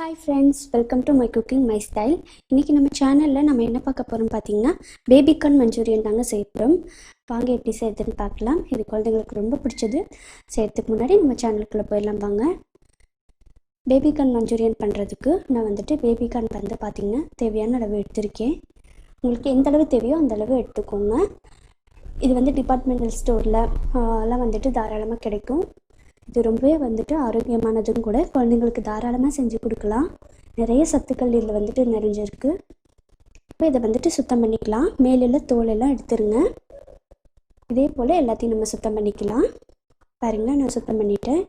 Hi friends, welcome to my cooking my style. இன்னைக்கு நம்ம சேனல்ல நம்ம என்ன பார்க்க போறோம் பாத்தீங்கன்னா பேபி கார்ன் மஞ்சூரியன் தாங்க செய்யறோம். வாங்க எப்படி செய்யறதுன்னு பார்க்கலாம். இது குழந்தைகளுக்கு ரொம்ப பிடிச்சது. செய்யறதுக்கு முன்னாடி நம்ம சேனலுக்குள்ள போயிடலாம் வாங்க. பேபி கார்ன் மஞ்சூரியன் பண்றதுக்கு நான் வந்துட்டு பேபி கார்ன் வந்து பாத்தீங்கன்னா தேவையான அளவு எடுத்துர்க்கேன். உங்களுக்கு எந்த அளவு தேவையோ அந்த அளவு எடுத்துக்கோங்க. இது வந்து டிபார்ட்மெண்டல் ஸ்டோர்ல எல்லாம் வந்துட்டு தாராளமாக கிடைக்கும். இது ரொம்பவே வந்துட்டு ஆரோக்கியமானதும் கூட. குழந்தைங்களுக்கு தாராளமாக செஞ்சு கொடுக்கலாம். நிறைய சத்துக்கள் இதில் வந்துட்டு நிறைஞ்சிருக்கு. இப்போ இதை வந்துட்டு சுத்தம் பண்ணிக்கலாம். மேலில் தோலெல்லாம் எடுத்துருங்க. இதே போல் எல்லாத்தையும் நம்ம சுத்தம் பண்ணிக்கலாம். பாருங்களா, நான் சுத்தம் பண்ணிட்டேன்.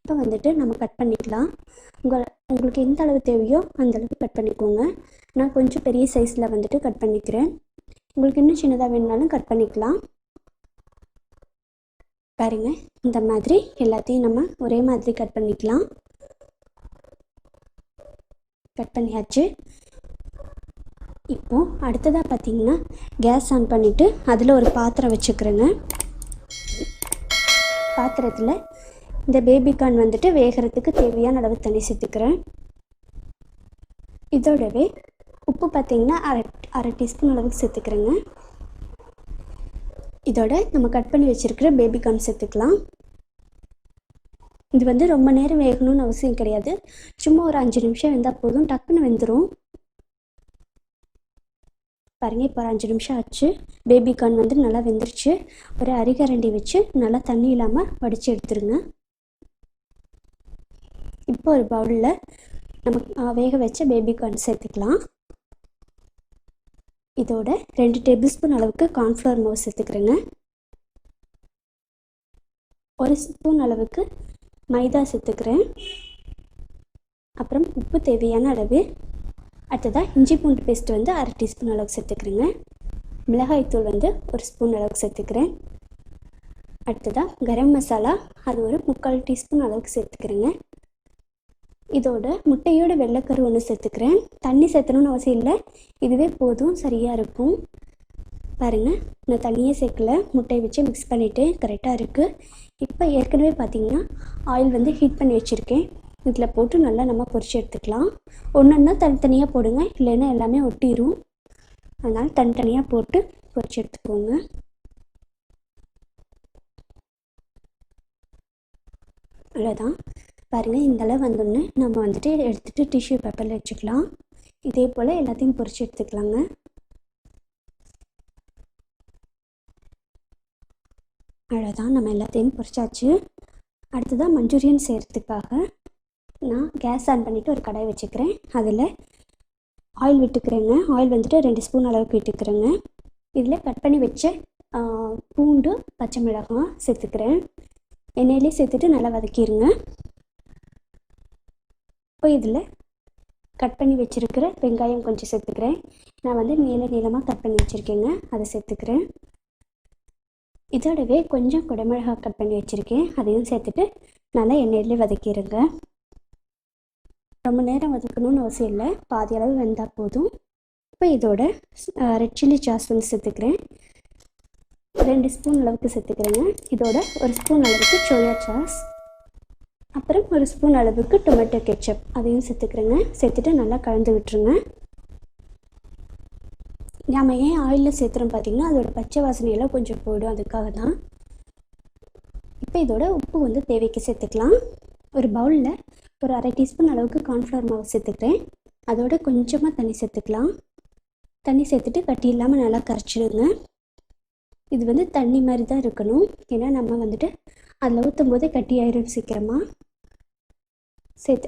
இப்போ வந்துட்டு நம்ம கட் பண்ணிக்கலாம். உங்களுக்கு எந்த அளவு தேவையோ அந்த அளவுக்கு கட் பண்ணிக்கோங்க. நான் கொஞ்சம் பெரிய சைஸில் வந்துட்டு கட் பண்ணிக்கிறேன். உங்களுக்கு இன்னும் சின்னதாக வேணுனாலும் கட் பண்ணிக்கலாம். பாருங்க, இந்த மாதிரி எல்லாத்தையும் நம்ம ஒரே மாதிரி கட் பண்ணிக்கலாம். கட் பண்ணியாச்சு. இப்போ அடுத்ததாக பார்த்தீங்கன்னா கேஸ் ஆன் பண்ணிவிட்டு அதில் ஒரு பாத்திரம் வச்சுக்கிறேங்க. பாத்திரத்தில் இந்த பேபி கார்ன் வந்துட்டு வேகிறதுக்கு தேவையான அளவு தண்ணி சேர்த்துக்கிறேன். இதோடவே உப்பு பார்த்தீங்கன்னா அரை டீஸ்பூன் அளவுக்கு சேர்த்துக்கிறேங்க. இதோட நம்ம கட் பண்ணி வச்சுருக்கிற பேபி கார்ன் சேர்த்துக்கலாம். இது வந்து ரொம்ப நேரம் வேகணும்னு அவசியம் கிடையாது. சும்மா ஒரு 5 நிமிஷம் வெந்தால் போதும், டக்குன்னு வெந்துடும். பாருங்கள், இப்போ 5 நிமிஷம் ஆச்சு. பேபி கார்ன் வந்து நல்லா வெந்துருச்சு. ஒரு அரிகரண்டி வச்சு நல்லா தண்ணி இல்லாமல் வடித்து எடுத்துருங்க. இப்போ ஒரு பவுலில் நம்ம வேக வச்ச பேபி கார்ன் சேர்த்துக்கலாம். இதோட 2 டேபிள் ஸ்பூன் அளவுக்கு கார்ன்ஃப்ளவர் மாவு சேர்த்துக்கிறேங்க. 1 ஸ்பூன் அளவுக்கு மைதா சேர்த்துக்கிறேன். அப்புறம் உப்பு தேவையான அளவு. அடுத்ததாக இஞ்சி பூண்டு பேஸ்ட் வந்து அரை டீஸ்பூன் அளவுக்கு சேர்த்துக்கிறேங்க. மிளகாய் தூள் வந்து 1 ஸ்பூன் அளவுக்கு சேர்த்துக்கிறேன். அடுத்ததாக கரம் மசாலா அது ஒரு 3/4 டீஸ்பூன் அளவுக்கு சேர்த்துக்கிறேங்க. இதோட முட்டையோட வெள்ளைக்கரு ஒன்று சேர்த்துக்கிறேன். தண்ணி சேர்த்தணும்னு அவசியம் இல்லை, இதுவே போதும், சரியாக இருக்கும். பாருங்கள், நான் தண்ணியே சேர்க்கல, முட்டையை வச்சு மிக்ஸ் பண்ணிவிட்டு கரெக்டாக இருக்குது. இப்போ ஏற்கனவே பார்த்திங்கன்னா ஆயில் வந்து ஹீட் பண்ணி வச்சுருக்கேன். இதில் போட்டு நல்லா நம்ம பொரிச்சு எடுத்துக்கலாம். ஒன்றா தனித்தனியாக போடுங்க, இல்லைன்னா எல்லாமே ஒட்டிடும். அதனால் தனித்தனியாக போட்டு பொரிச்சு எடுத்துக்கோங்க. அவ்வளோதான். பாருங்கள், இந்தளவு வந்தோடனே நம்ம வந்துட்டு எடுத்துகிட்டு டிஷ்யூ பேப்பரில் வச்சுக்கலாம். இதே போல் எல்லாத்தையும் பொரிச்சு எடுத்துக்கலாங்க. அவ்வளோதான், நம்ம எல்லாத்தையும் பொரிச்சாச்சு. அடுத்ததாக மஞ்சூரியன் செய்கிறதுக்காக நான் கேஸ் ஆன் பண்ணிவிட்டு ஒரு கடாய் வச்சுக்கிறேன். அதில் ஆயில் விட்டுக்கிறேங்க. ஆயில் வந்துட்டு 2 ஸ்பூன் அளவுக்கு விட்டுக்கிறேங்க. இதில் கட் பண்ணி வச்ச பூண்டு பச்சை மிளகாய் சேர்த்துக்கிறேன். எண்ணெயிலே சேர்த்துட்டு நல்லா வதக்கிடுங்க. இப்போ இதில் கட் பண்ணி வச்சுருக்கிற வெங்காயம் கொஞ்சம் சேர்த்துக்கிறேன். நான் வந்து நீளமாக கட் பண்ணி வச்சுருக்கேங்க, அதை சேர்த்துக்கிறேன். இதோடவே கொஞ்சம் குடமிளகாய் கட் பண்ணி வச்சுருக்கேன், அதையும் சேர்த்துட்டு நல்லா எண்ணெயிலே வதக்கிடுங்க. ரொம்ப நேரம் வதக்கணும்னு அவசியம் இல்லை, பாதி அளவு வெந்தால் போதும். இப்போ இதோட ரெட் சில்லி சாஸ் வந்து சேர்த்துக்கிறேன். 2 ஸ்பூன் அளவுக்கு சேர்த்துக்கிறேங்க. இதோட 1 ஸ்பூன் அளவுக்கு சோயா சாஸ், அப்புறம் 1 ஸ்பூன் அளவுக்கு டொமேட்டோ கெச்சப் அதையும் சேர்த்துக்கிறேங்க. சேர்த்துட்டு நல்லா கலந்து விட்டுருங்க. நம்ம ஏன் ஆயிலில் சேர்த்துறோம் பார்த்திங்கன்னா அதோட பச்சை வாசனையெல்லாம் கொஞ்சம் போய்டும், அதுக்காக தான். இப்போ இதோட உப்பு வந்து தேவைக்கு சேர்த்துக்கலாம். ஒரு பவுலில் ஒரு அரை டீஸ்பூன் அளவுக்கு கார்ன்ஃப்ளவர் மாவு சேர்த்துக்கிறேன். அதோட கொஞ்சமாக தண்ணி சேர்த்துக்கலாம். தண்ணி சேர்த்துட்டு கட்டி இல்லாமல் நல்லா கரைச்சிடுங்க. இது வந்து தண்ணி மாதிரி தான் இருக்கணும், ஏன்னா நம்ம வந்துட்டு அதில் ஊற்றும் போதே கட்டி ஆயிரும் சீக்கிரமாக.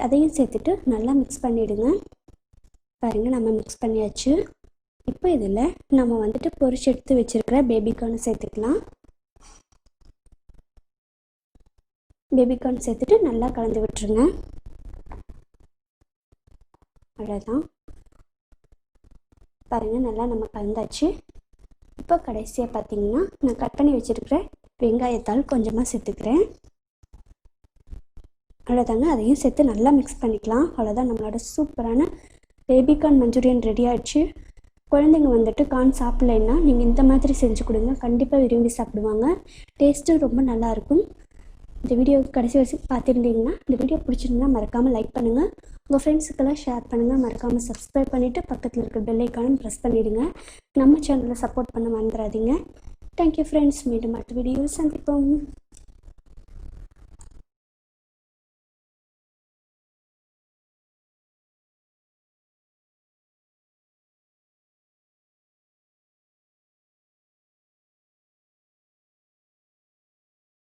அதையும் சேர்த்துட்டு நல்லா மிக்ஸ் பண்ணிவிடுங்க. பாருங்கள், நம்ம மிக்ஸ் பண்ணியாச்சு. இப்போ இதில் நம்ம வந்துட்டு பொரிச்சு எடுத்து வச்சுருக்கிற பேபி கார்ன் சேர்த்துக்கலாம். பேபி கார்ன் சேர்த்துட்டு நல்லா கலந்து விட்டுருங்க. அவ்வளோதான். பாருங்கள், நல்லா நம்ம கலந்தாச்சு. இப்போ கடைசியாக பார்த்தீங்கன்னா நான் கட் பண்ணி வச்சுருக்கிற வெங்காயத்தால் கொஞ்சமாக சேர்த்துக்கிறேன். அவ்வளோதாங்க, அதையும் சேர்த்து நல்லா மிக்ஸ் பண்ணிக்கலாம். அவ்வளோதான், நம்மளோட சூப்பரான பேபி கார்ன் மஞ்சூரியன் ரெடி ஆகிடுச்சு. குழந்தைங்க வந்துட்டு கார்ன் சாப்பிட்லைன்னா நீங்கள் இந்த மாதிரி செஞ்சு கொடுங்க, கண்டிப்பாக விரும்பி சாப்பிடுவாங்க. டேஸ்ட்டும் ரொம்ப நல்லாயிருக்கும். இந்த வீடியோ கடைசி வரைக்கும் பார்த்துருந்தீங்கன்னா இந்த வீடியோ பிடிச்சிருந்தா மறக்காமல் லைக் பண்ணுங்கள். உங்கள் ஃப்ரெண்ட்ஸுக்கெல்லாம் ஷேர் பண்ணுங்கள். மறக்காமல் சப்ஸ்கிரைப் பண்ணிவிட்டு பக்கத்தில் இருக்க பெல் ஐக்கானும் ப்ரெஸ் பண்ணிவிடுங்க. நம்ம சேனலை சப்போர்ட் பண்ண மறந்துடாதீங்க. Thank you friends. மீண்டும் அடுத்த வீடியோவில் சந்திப்போம்.